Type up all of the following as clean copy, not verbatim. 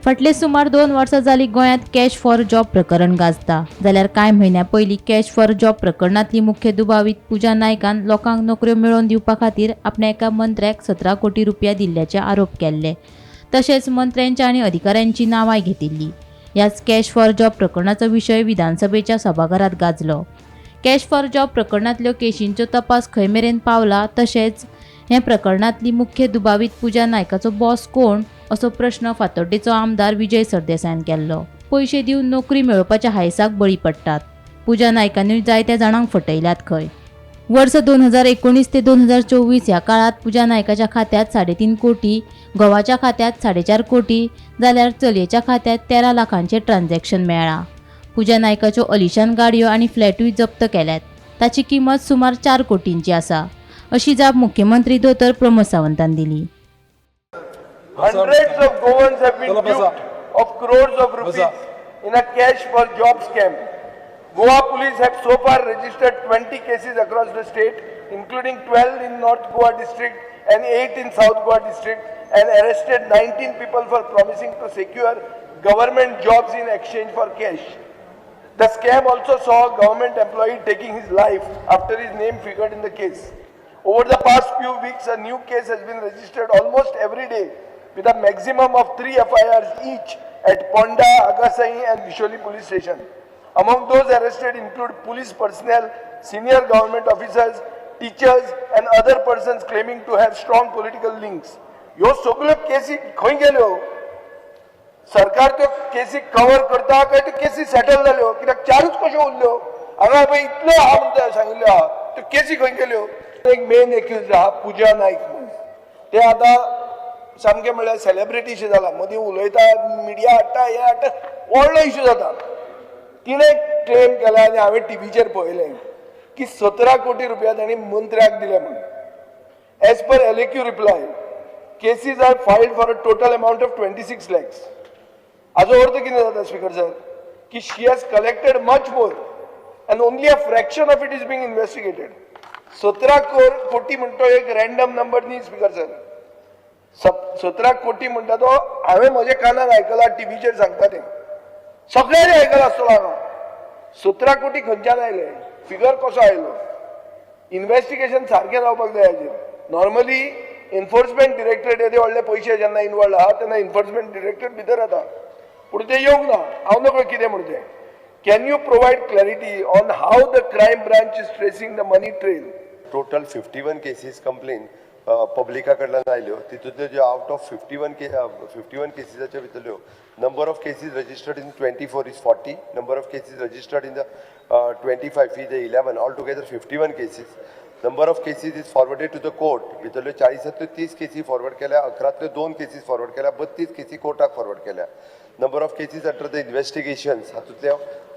फाटले सुमार 2 वर्सां जाली गोंयांत कॅश फॉर जॉब प्रकरण गाजता. जाल्यार कांय म्हयन्या पयलीं कॅश फॉर जॉब प्रकरणांतली मुख्य दुबावीत पुजा नायकान लोकांक नोकऱ्यो मेळोवन दिवपा खातीर आपल्या एका मंत्र्याक 17 कोटी रुपया दिल्ल्याचे आरोप केल्ले. तशेंच मंत्र्यांच्या आनी अधिकाऱ्यांची नांवांय घेतिल्ली. ह्याच कॅश फॉर जॉब प्रकरणाचो विशय विधानसभेच्या सभाघरांत गाजलो. कॅश फॉर जॉब प्रकरणांतल्यो केशींचो तपास खंय मेरेन पावला, तशेंच हे प्रकरणांतली मुख्य दुबावीत पुजा नायकाचो बॉस कोण असो प्रश्न फातोड्डेचो आमदार विजय सरदेसायान केल्लो. पयशे दिवन नोकरी मेळोवपाच्या हायसाक बळी पडटात. पुजा नायकानूय जायत्या जाणांक फटयल्यात खंय. वर्स 2019 ते 2024 ह्या काळात पुजा नायकाच्या खात्यांत 3.5 कोटी, घोवाच्या खात्यांत 4.5 कोटी, जाल्यार चलयेच्या खात्यांत 13 लाखांचे ट्रान्झॅक्शन मेळ्ळा. पुजा नायकाच्यो अलिशान गाडयो आनी फ्लॅटूय जप्त केल्यात. ताची किंमत सुमार 4 कोटींची आसा, अशी जाप मुख्यमंत्री दोतोर प्रमोद सावंतान दिली. Hundreds of Goans have been duped of crores of rupees in a cash for job scam. Goa police have so far registered 20 cases across the state, including 12 in North Goa district and 8 in South Goa district, and arrested 19 people for promising to secure government jobs in exchange for cash. The scam also saw a government employee taking his life after his name figured in the case. Over the past few weeks, a new case has been registered almost every day, with a maximum of 3 FIRs each at Ponda, Agasai and Visholi police station. Among those arrested include police personnel, senior government officers, teachers and other persons claiming to have strong political links. Yo सगळ्यो केसी खंय गेल्यो? सरकार त्यो केसी cover करता काय त्यो केसी settle जाल्यो? कित्याक 4च कश्यो उरल्यो? हांगा पळय इतलो आहा म्हणटा सांगिल्लो आहा, त्यो केसी खंय गेल्यो? एक मेन एक्यूज आहा पुजा नायक म्हणून. ते आतां सामकें म्हणल्यार सेलिब्रिटी शी जाला. मदीं उलयता, मिडिया हाडटा, हे हाडटा, व्हडलो इश्यू जाता. तिणें क्लेम केला आनी हांवें टीव्हीचेर पळयलें की 17 कोटी रुपया तांणी मंत्र्याक दिले म्हणून. As per LAQ reply, cases are filed for a total amount of 26 lakhs. हाजो अर्थ कितें जाता स्पीकर सर? की she has collected much more and only a fraction of it is being investigated. 17 कोटी म्हणतो एक रँडम नंबर न्ही speaker sir. 17 कोटी म्हणटा तो हांवें म्हज्या कानान आयकलां, टीव्हीचेर सांगता तें सगळ्यांनी आयकलां आसतलो हांगा. 17 कोटी खंयच्यान आयले? फिगर कसो आयलो? इन्व्हेस्टिगेशन सारकें जावपाक जाय हाजेर. नॉर्मली एन्फोर्समेंट डिरेक्टरेट येदे व्हडले पयशे जेन्ना इनवॉल्ड आहा तेन्ना एन्फोर्समेंट डिरेक्टरेट भितर येता, पूण ते येवंक ना. हांव नकळो कितें म्हण तें. Can you provide clarity on how the crime branch is tracing the money trail? Total 51 cases complaint publica कडल्यान आयल्यो. तितूंतल्यो ज्यो out of 51 केसीसाच्या भितरल्यो number of cases registered in 24 is 40, number of cases registered in the 25 is 11, altogether 51 cases. Number of cases is forwarded to the court. भितरल्यो 40 30 केसी forward केल्या, 11 2 cases forward केल्या, 32 केसी कोर्टाक forward केल्या. Number of cases under the investigations, हातूंतल्या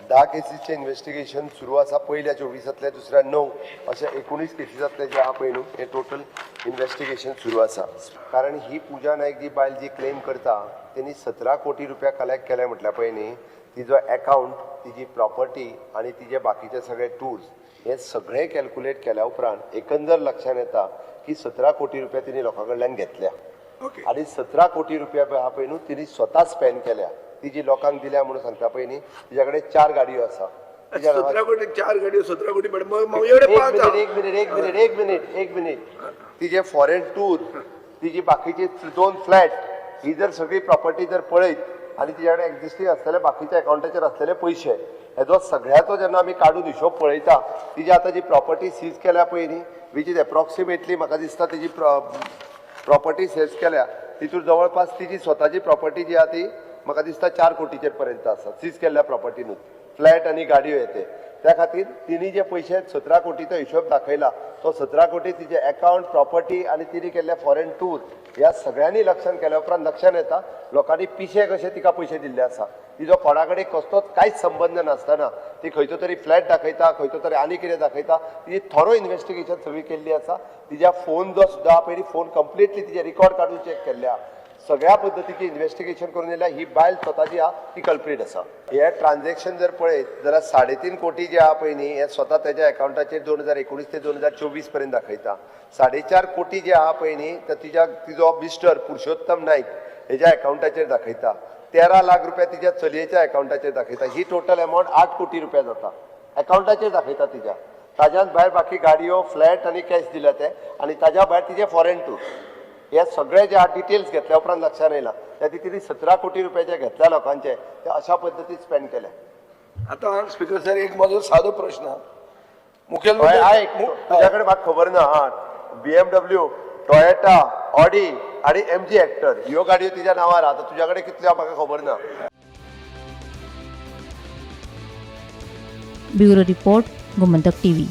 10 केसीसचे investigation सुरू आसा. पयल्या 24 दुसऱ्या 9 अशे 19 केसीसांतले जे आहा पळय न्हू, हे टोटल इन्व्हेस्टिगेशन सुरू आसा. कारण ही पुजा नायक जी बायल जी क्लेम करता तेणी 17 कोटी रुपया कलेक्ट केले म्हटल्या पळय न्ही, तिजो अकाउंट, तिजी प्रॉपर्टी आनी तिजे बाकीचे सगळे टूर्स हे सगळे कॅल्क्युलेट केल्या उपरांत एकंदर लक्षात येता की 17 कोटी रुपया तिने लोकां कडल्यान घेतल्या. आणि 17 कोटी रुपया आहा पळय न्हू तिने स्वता स्पेंड केल्या. ती जी लोकांक दिल्या म्हणून सांगता पळय न्ही, तिच्या कडेन 4 गाडयो आसा. 17 कोटी 4 गाडयो 17 कोटी एक मिनिट. तिचे फॉरेन टूर, तिची बाकीचे 2 फ्लॅट, ही जर सगळी प्रॉपर्टी जर पळयत आनी तिच्या कडेन एक्झिस्टींग आसलेले बाकीच्या अकाउंटाचेर आसलेले पयशे, हेजो सगळ्याचो जेन्ना आमी काडून हिशोब पळयता, तिची आतां जी प्रॉपर्टी सीज केल्या पळय न्ही, वीच इज एप्रॉक्सिमेटली म्हाका दिसता तिची प्रॉपर्टी सेज केल्या तितून जवळपास तिची स्वताची प्रॉपर्टी जी आहा ती म्हाका दिसता 4 कोटीचेर पर्यंत आसा सीज केल्ल्या प्रॉपर्टीनूच, फ्लॅट आनी गाडयो येते. त्या खातीर तिने जे पयशे 17 कोटीचो हिशोब दाखयला तो 17 कोटी तिचे अकाउंट, प्रॉपर्टी आनी तिने केल्ले फॉरेन टूर ह्या सगळ्यांनी लक्षात केल्या उपरांत लक्षात येता लोकांनी पिशे कशे तिका पयशे दिल्ले आसा. तिजो कोणा कडेन कसलोच कांयच संबंध नासतना ती खंयचो तरी फ्लॅट दाखयता, खंयचो तरी आनी कितें दाखयता. तिजी थरो इन्व्हेस्टिगेशन सगळी केल्ली आसा. तिच्या फोन जो सुद्दां पयलीं फोन कंप्लिटली तिचे रिकॉर्ड काडून चॅक केल्ल्या. सगळ्या पद्धतीची इन्व्हेस्टिगेशन करून येयल्या. ही बायल स्वताची आहा ती कल्प्रीट आसा. हे ट्रान्झॅक्शन जर पळयत जाल्यार 3.5 कोटी जे आहा पळय न्ही हे स्वता तेज्या अकाउंटाचेर 2019 ते 2024 पर्यंत दाखयता. 4.5 कोटी जे आहा पळय न्ही तर तिजो मिस्टर पुरुषोत्तम नायक हेज्या अकाउंटाचेर दाखयता. 13 लाख रुपया तिच्या चलयेच्या अकाउंटाचेर दाखयता. ही टोटल अमाउंट 8 कोटी रुपया जाता. अकाउंटाचेर दाखयता तिच्या. ताज्यान भायर बाकी गाडयो, फ्लॅट आनी कॅश दिल्या ते, आनी ताज्या भायर तिचे फॉरेन टूर. हे सगळे जे डिटेल्स घेतल्या उपरांत लक्षात येयला त्या तिणी 17 कोटी रुपये जे घेतल्या लोकांचे ते अशा पद्दतीन स्पेंड केले. आता स्पीकर सर एक माझो सादो प्रश्न हय, मुखेलमंत्री तुझ्या कडेन म्हाका खबर ना. BMW, टॉयोटा, ऑडी आणि MG हेक्टर ह्यो गाडयो तिच्या नांवार. आता तुझ्या कडेन कितल्यो म्हाका खबर ना. Bureau report Gomantak TV.